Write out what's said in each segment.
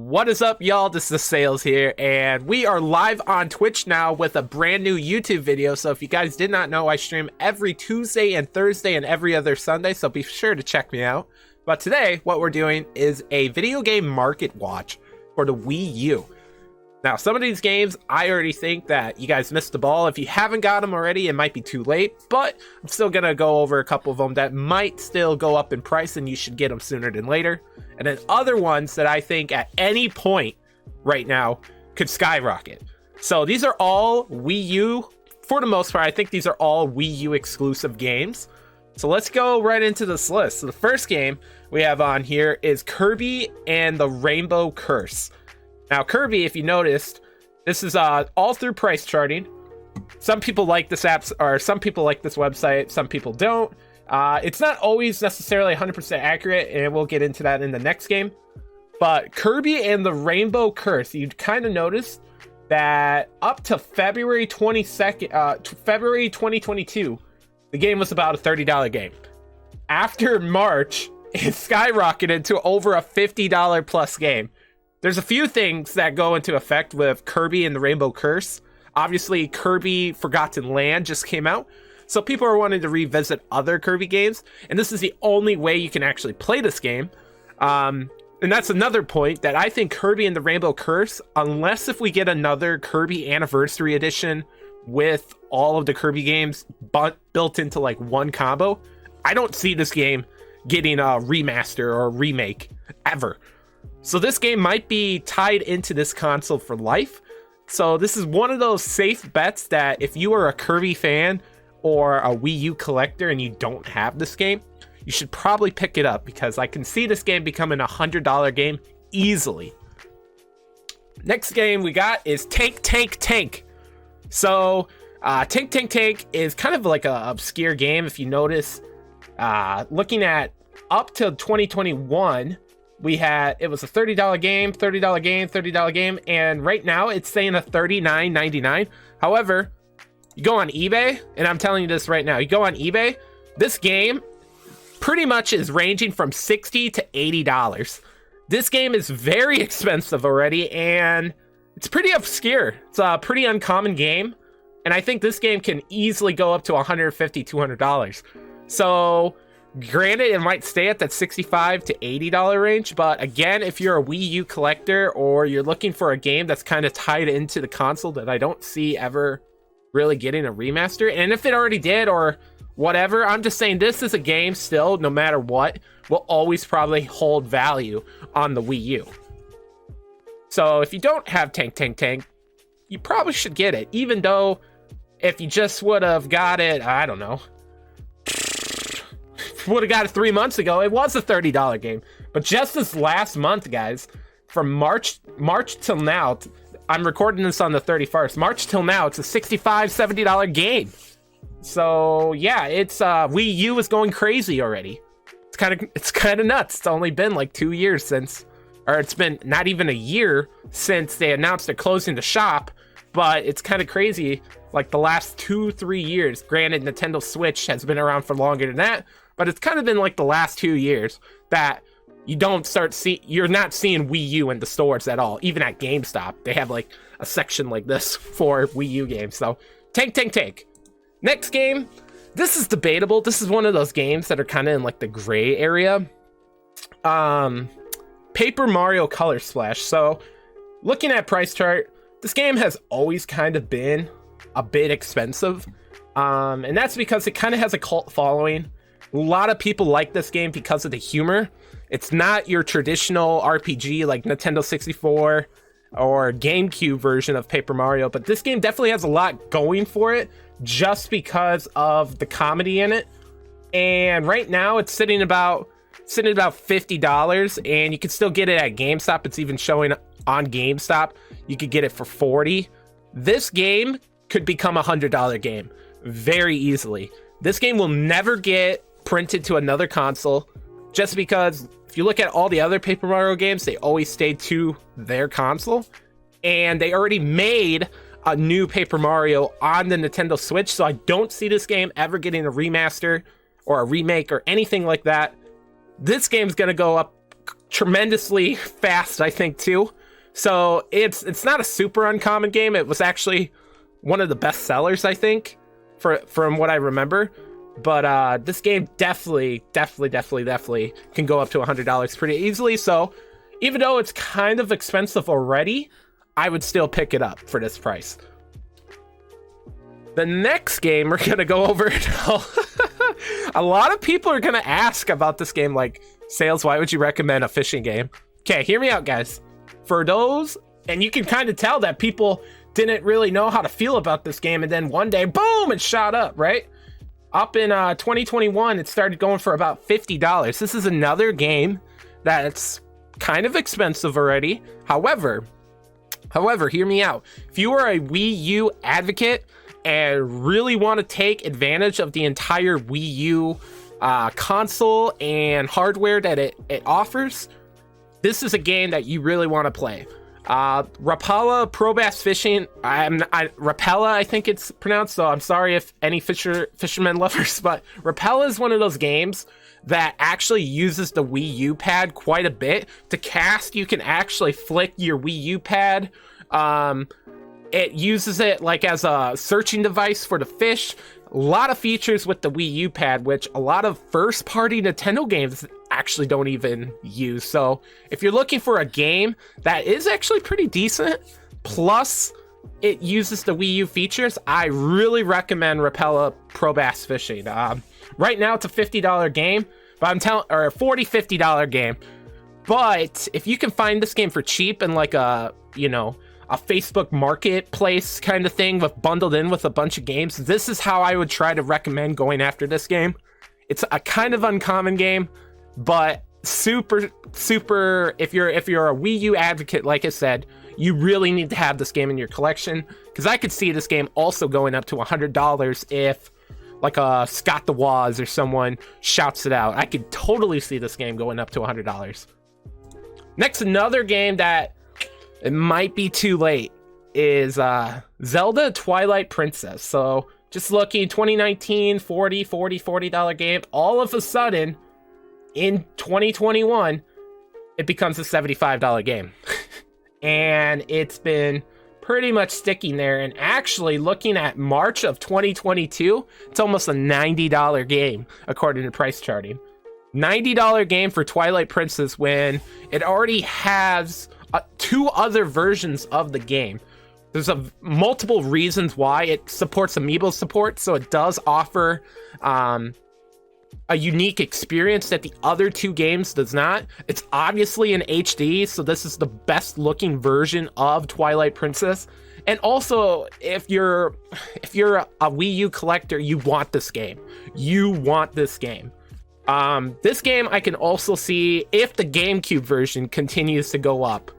What is up, y'all? This is Sales here, and we are live on Twitch now with a brand new YouTube video. So if you guys did not know, I stream every Tuesday and Thursday and every other Sunday, so be sure to check me out. But today, what we're doing is a video game market watch for the Wii U. Now, some of these games, I already think that you guys missed the ball. If you haven't got them already, it might be too late, but I'm still gonna go over a couple of them that might still go up in price and you should get them sooner than later. And then other ones that I think at any point right now could skyrocket. So these are all Wii U, for the most part. I think these are all Wii U exclusive games. So let's go right into this list. So the first game we have on here is Kirby and the Rainbow Curse. Now, Kirby, if you noticed, this is all through price charting. Some people like this app, or some people like this website, some people don't. It's not always necessarily 100% accurate, and we'll get into that in the next game. But Kirby and the Rainbow Curse, you'd kind of notice that up to February 22nd, February 2022, the game was about a $30 game. After March, it skyrocketed to over a $50 plus game. There's a few things that go into effect with Kirby and the Rainbow Curse. Obviously, Kirby Forgotten Land just came out, so people are wanting to revisit other Kirby games, and this is the only way you can actually play this game. And that's another point, that I think Kirby and the Rainbow Curse, unless if we get another Kirby Anniversary Edition with all of the Kirby games built into like one combo, I don't see this game getting a remaster or a remake ever. So this game might be tied into this console for life. So this is one of those safe bets that if you are a Kirby fan or a Wii U collector and you don't have this game, you should probably pick it up, because I can see this game becoming a $100 game easily. Next game we got is Tank Tank Tank. So Tank Tank Tank is kind of like an obscure game. If you notice, looking at up till 2021, it was a $30 game, $30 game, $30 game, and right now it's saying a $39.99. However, you go on eBay, and I'm telling you this right now, you go on eBay, this game pretty much is ranging from $60 to $80. This game is very expensive already, and it's pretty obscure. It's a pretty uncommon game, and I think this game can easily go up to $150, $200. So granted, it might stay at that $65 to $80 range, but again, if you're a Wii U collector or you're looking for a game that's kind of tied into the console that I don't see ever really getting a remaster, and if it already did or whatever, I'm just saying this is a game still, no matter what, will always probably hold value on the Wii U. So if you don't have Tank Tank Tank, you probably should get it, even though if you just would have got it, I don't know, would have got it 3 months ago, it was a $30 game. But just this last month, guys, from March till now, I'm recording this on the 31st, March till now, it's a $65, $70 game. So yeah, it's Wii U is going crazy already. It's kind of nuts. It's only been like 2 years since, or it's been not even a year since they announced they're closing the shop, but it's kind of crazy, like the last 2-3 years. Granted, Nintendo Switch has been around for longer than that, but it's kind of been like the last 2 years that you're not seeing Wii U in the stores at all. Even at GameStop, they have like a section like this for Wii U games. So Tank Tank Tank. Next game, this is debatable. This is one of those games that are kind of in like the gray area. Paper Mario Color Splash. So looking at price chart, this game has always kind of been a bit expensive. And that's because it kind of has a cult following. A lot of people like this game because of the humor. It's not your traditional RPG like Nintendo 64 or GameCube version of Paper Mario, but this game definitely has a lot going for it just because of the comedy in it. And right now it's sitting about $50, and you can still get it at GameStop. It's even showing on GameStop. You could get it for $40. This game could become a $100 game very easily. This game will never get printed to another console, just because if you look at all the other Paper Mario games, they always stay to their console, and they already made a new Paper Mario on the Nintendo Switch, so I don't see this game ever getting a remaster or a remake or anything like that. This game's gonna go up tremendously fast, I think, too. So it's not a super uncommon game. It was actually one of the best sellers, I think, from what I remember. But this game definitely can go up to $100 pretty easily. So even though it's kind of expensive already, I would still pick it up for this price. The next game we're gonna go over now. A lot of people are gonna ask about this game, like, Sales, why would you recommend a fishing game? Okay, hear me out, guys. For those, and you can kind of tell that people didn't really know how to feel about this game, and then one day, boom, it shot up, right? Up in 2021, it started going for about $50. This is another game that's kind of expensive already. However, hear me out. If you are a Wii U advocate and really want to take advantage of the entire Wii U console and hardware that it offers, this is a game that you really want to play. Rapala Pro Bass Fishing, Rapala, I think it's pronounced, so I'm sorry if any fishermen lovers, but Rapala is one of those games that actually uses the Wii U pad quite a bit. To cast, you can actually flick your Wii U pad. It uses it like as a searching device for the fish. A lot of features with the Wii U pad, which a lot of first-party Nintendo games actually don't even use. So if you're looking for a game that is actually pretty decent, plus it uses the Wii U features, I really recommend Rapala Pro Bass Fishing. Right now it's a $50 game, but or a $40-$50 game. But if you can find this game for cheap and like a Facebook marketplace kind of thing with bundled in with a bunch of games, this is how I would try to recommend going after this game. It's a kind of uncommon game, but super, if you're a Wii U advocate, like I said, you really need to have this game in your collection, because I could see this game also going up to $100 if like a Scott the Waz or someone shouts it out. I could totally see this game going up to $100. Next, another game that it might be too late is Zelda Twilight Princess. So just looking, 2019, $40 game. All of a sudden, in 2021, it becomes a $75 game. And it's been pretty much sticking there. And actually, looking at March of 2022, it's almost a $90 game, according to price charting. $90 game for Twilight Princess when it already has two other versions of the game. There's multiple reasons why. It supports amiibo support, so it does offer a unique experience that the other two games does not. It's obviously in HD, so this is the best looking version of Twilight Princess. And also, if you're a Wii U collector, you want this game. This game I can also see if the GameCube version continues to go up.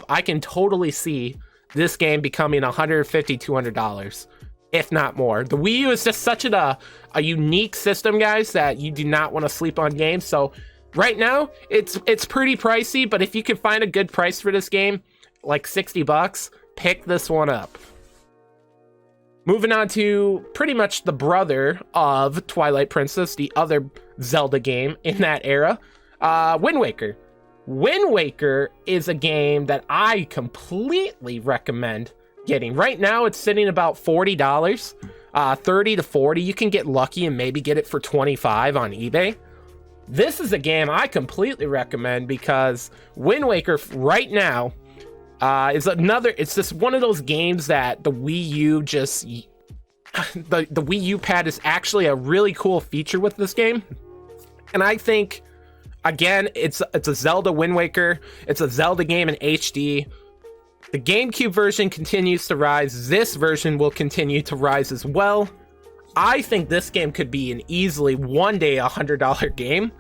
I can totally see this game becoming $150, $200, if not more. The Wii U is just such a unique system, guys, that you do not want to sleep on games. So right now, it's pretty pricey, but if you can find a good price for this game, like $60, pick this one up. Moving on to pretty much the brother of Twilight Princess, the other Zelda game in that era, Wind Waker. Wind Waker is a game that I completely recommend getting. Right now, it's sitting about $40, $30 to $40. You can get lucky and maybe get it for $25 on eBay. This is a game I completely recommend because Wind Waker right now it's just one of those games that the Wii U the Wii U pad is actually a really cool feature with this game. And I think, again, it's a Zelda Wind Waker. It's a Zelda game in HD. The GameCube version continues to rise. This version will continue to rise as well. I think this game could be an easily one day $100 game,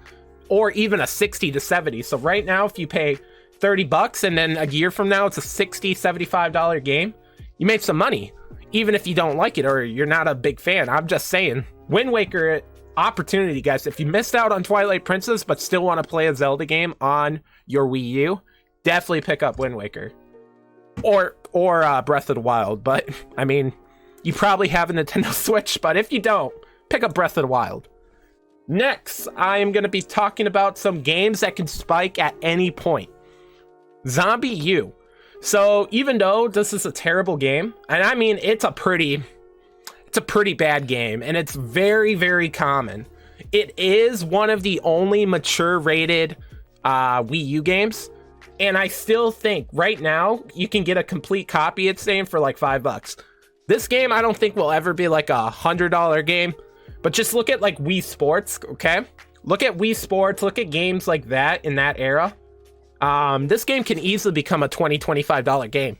or even a $60 to $70. So right now, if you pay $30 and then a year from now it's a $60, $75 game, you made some money, even if you don't like it or you're not a big fan. I'm just saying, Wind Waker opportunity, guys. If you missed out on Twilight Princess but still want to play a Zelda game on your Wii U, definitely pick up Wind Waker or Breath of the Wild. But I mean, you probably have a Nintendo Switch, but if you don't, pick up Breath of the Wild. Next, I am going to be talking about some games that can spike at any point. Zombie U. So even though this is a terrible game, and I mean it's a pretty bad game, and it's very, very common. It is one of the only mature rated Wii U games, and I still think right now you can get a complete copy, it's saying, for like $5. This game I don't think will ever be like a $100 game, but just look at like Wii Sports, okay? Look at Wii Sports, look at games like that in that era. This game can easily become a $20, $25 game.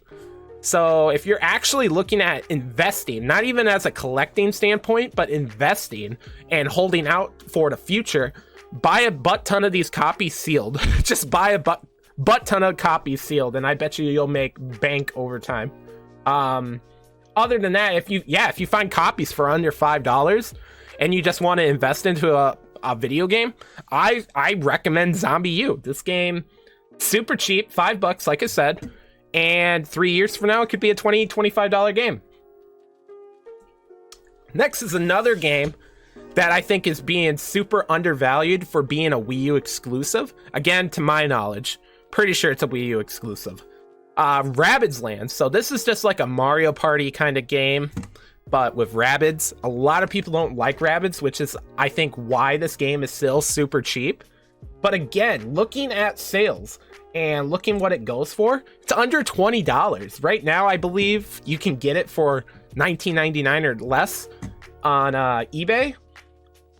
So if you're actually looking at investing, not even as a collecting standpoint, but investing and holding out for the future, buy a butt ton of these copies sealed. Just buy a butt ton of copies sealed, and I bet you'll make bank over time. Other than that, if you find copies for under $5 and you just want to invest into a video game, I recommend Zombie U. This game, super cheap, $5, like I said. And 3 years from now, it could be a $20, $25 game. Next is another game that I think is being super undervalued for being a Wii U exclusive. Again, to my knowledge, pretty sure it's a Wii U exclusive. Rabbids Lance. So this is just like a Mario Party kind of game, but with Rabbids. A lot of people don't like Rabbids, which is, I think, why this game is still super cheap. But again, looking at sales and looking what it goes for, it's under $20. Right now, I believe you can get it for $19.99 or less on eBay.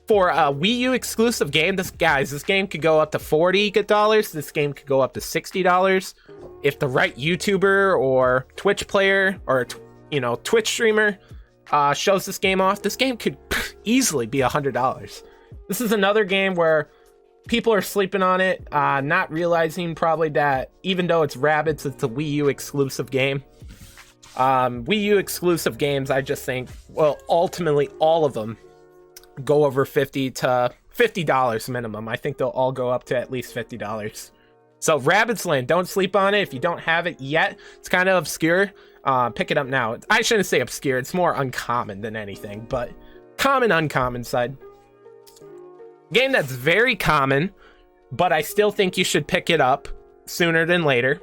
For a Wii U exclusive game, this game could go up to $40. This game could go up to $60. If the right YouTuber or Twitch player or Twitch streamer shows this game off, this game could easily be $100. This is another game where people are sleeping on it, not realizing probably that even though it's Rabbids, it's a Wii U exclusive game. Wii U exclusive games, I just think, well, ultimately all of them go over $50 to $50 minimum. I think they'll all go up to at least $50. So Rabbids Lance, don't sleep on it. If you don't have it yet, it's kind of obscure. Pick it up now. I shouldn't say obscure. It's more uncommon than anything, but uncommon side. Game that's very common, but I still think you should pick it up sooner than later,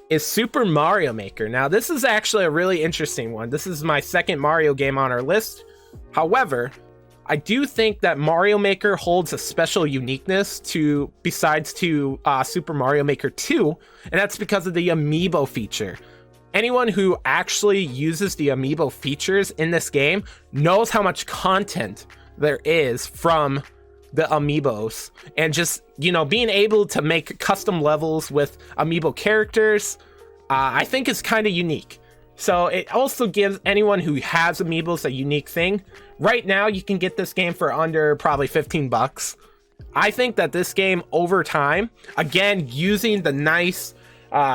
is Super Mario Maker. Now, this is actually a really interesting one. This is my second Mario game on our list. However, I do think that Mario Maker holds a special uniqueness besides Super Mario Maker 2, and that's because of the amiibo feature. Anyone who actually uses the amiibo features in this game knows how much content there is from the amiibos, and just being able to make custom levels with amiibo characters, I think is kind of unique. So it also gives anyone who has amiibos a unique thing. Right now you can get this game for under probably $15. I think that this game over time, again, using the nice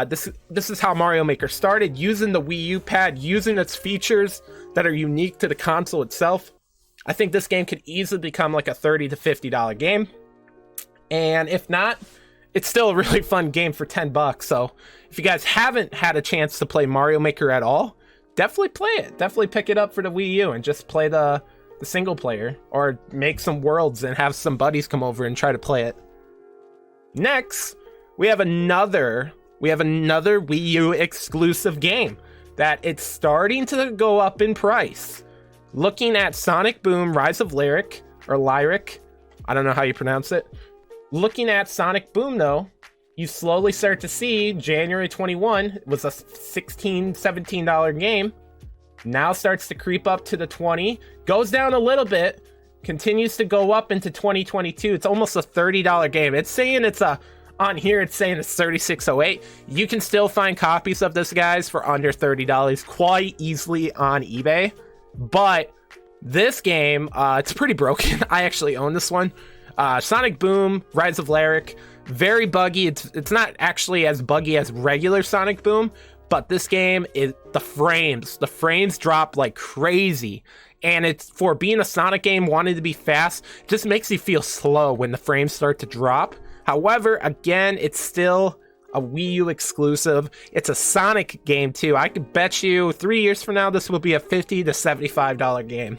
this is how Mario Maker started, using the Wii U pad, using its features that are unique to the console itself, I think this game could easily become like a $30 to $50 game. And if not, it's still a really fun game for $10. So if you guys haven't had a chance to play Mario Maker at all, definitely play it. Definitely pick it up for the Wii U and just play the single player, or make some worlds and have some buddies come over and try to play it. Next, we have another Wii U exclusive game that it's starting to go up in price. Looking at Sonic Boom Rise of Lyric, I don't know how you pronounce it. Looking at Sonic Boom, though, you slowly start to see January 21 was a $16, $17 game. Now starts to creep up to the 20, goes down a little bit, continues to go up into 2022. It's almost a $30 game. It's saying on here it's saying it's $36.08. You can still find copies of this, guys, for under $30 quite easily on eBay. But this game, it's pretty broken. I actually own this one. Sonic Boom, Rise of Lyric, very buggy. It's not actually as buggy as regular Sonic Boom, but this game is the frames drop like crazy. And it's, for being a Sonic game wanting to be fast, just makes you feel slow when the frames start to drop. However, again, it's still a Wii U exclusive. It's a Sonic game too. I could bet you 3 years from now this will be a $50 to $75 game.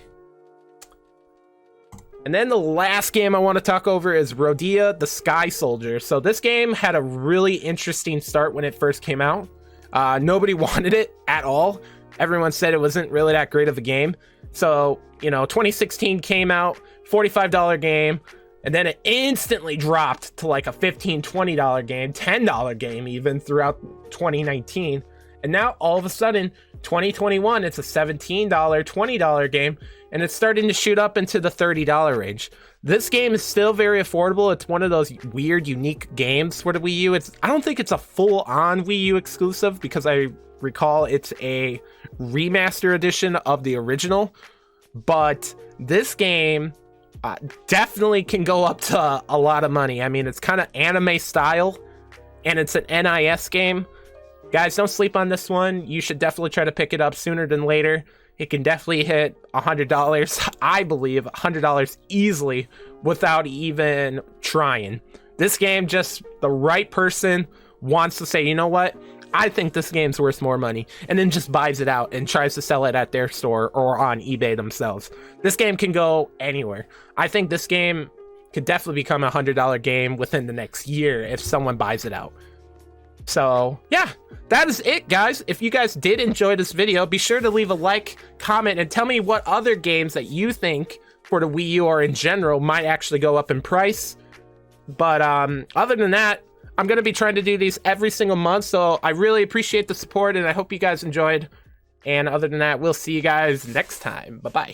And then the last game I want to talk over is Rosaia The Sky Soldier. So this game had a really interesting start when it first came out. Nobody wanted it at all. Everyone said it wasn't really that great of a game. So, 2016 came out, $45 game, and then it instantly dropped to like a $15, $20 game, $10 game even throughout 2019. And now all of a sudden, 2021, it's a $17, $20 game, and it's starting to shoot up into the $30 range. This game is still very affordable. It's one of those weird, unique games for the Wii U. I don't think it's a full-on Wii U exclusive because I recall it's a remaster edition of the original. But this game definitely can go up to a lot of money. I mean, it's kind of anime style, and it's an NIS game. Guys, don't sleep on this one. You should definitely try to pick it up sooner than later. It can definitely hit $100, I believe, $100 easily without even trying. This game, just the right person wants to say, you know what? I think this game's worth more money, and then just buys it out and tries to sell it at their store or on eBay themselves. This game can go anywhere. I think this game could definitely become a $100 game within the next year if someone buys it out. So yeah, that is it, guys. If you guys did enjoy this video, be sure to leave a like, comment, and tell me what other games that you think for the Wii U or in general might actually go up in price. But other than that, I'm going to be trying to do these every single month, so I really appreciate the support, and I hope you guys enjoyed. And other than that, we'll see you guys next time. Bye-bye.